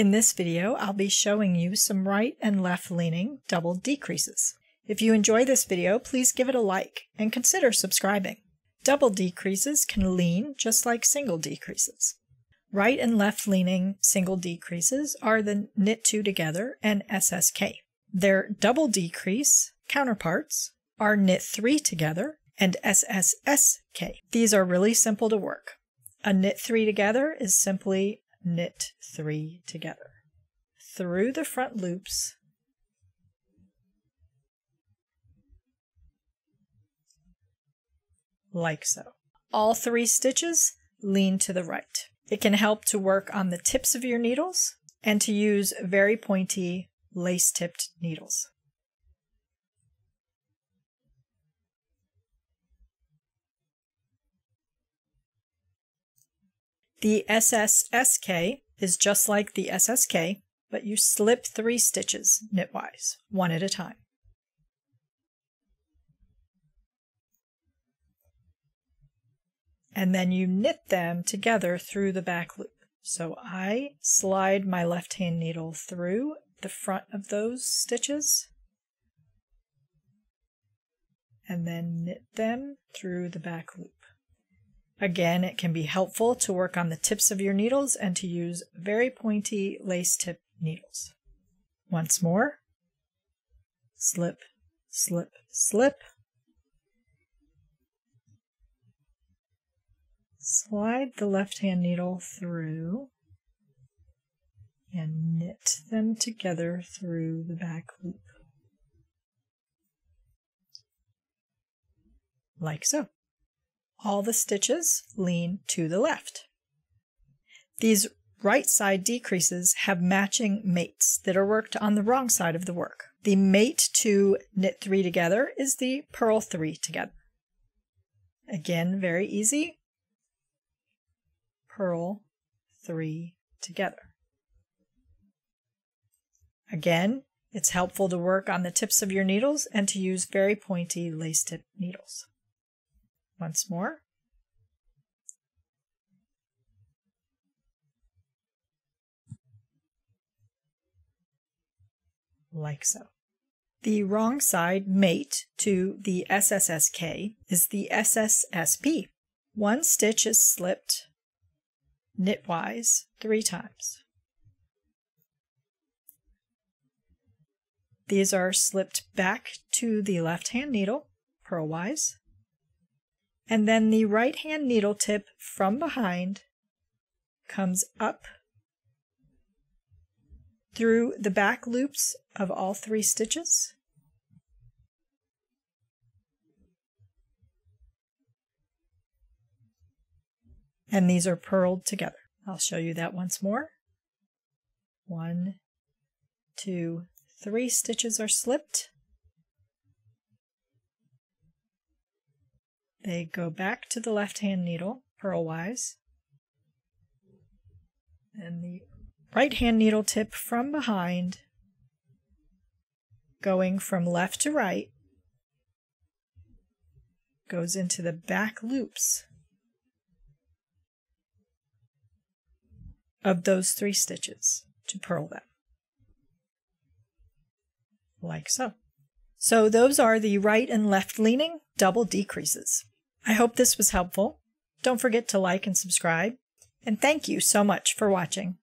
In this video, I'll be showing you some right and left leaning double decreases. If you enjoy this video, please give it a like and consider subscribing. Double decreases can lean just like single decreases. Right and left leaning single decreases are the knit two together and SSK. Their double decrease counterparts are knit three together and sssk. These are really simple to work. A knit three together is simply knit three together through the front loops like so. All three stitches lean to the right. It can help to work on the tips of your needles and to use very pointy lace-tipped needles. The sssk is just like the ssk, but you slip three stitches knitwise, one at a time. And then you knit them together through the back loop. So I slide my left hand needle through the front of those stitches and then knit them through the back loop. Again, it can be helpful to work on the tips of your needles and to use very pointy lace tip needles. Once more, slip, slip, slip. Slide the left hand needle through and knit them together through the back loop. Like so. All the stitches lean to the left. These right side decreases have matching mates that are worked on the wrong side of the work. The mate to knit three together is the purl three together. Again, very easy. Purl three together. Again, it's helpful to work on the tips of your needles and to use very pointy lace tip needles. Once more. Like so. The wrong side mate to the sssk is the ssp. One stitch is slipped knitwise 3 times. These are slipped back to the left hand needle purlwise. And then the right hand needle tip from behind comes up through the back loops of all 3 stitches. And these are purled together. I'll show you that once more. 1, 2, 3 stitches are slipped. They go back to the left hand needle purlwise, and the right hand needle tip from behind, going from left to right, goes into the back loops of those 3 stitches to purl them, like so. So those are the right and left leaning double decreases. I hope this was helpful. Don't forget to like and subscribe, and thank you so much for watching.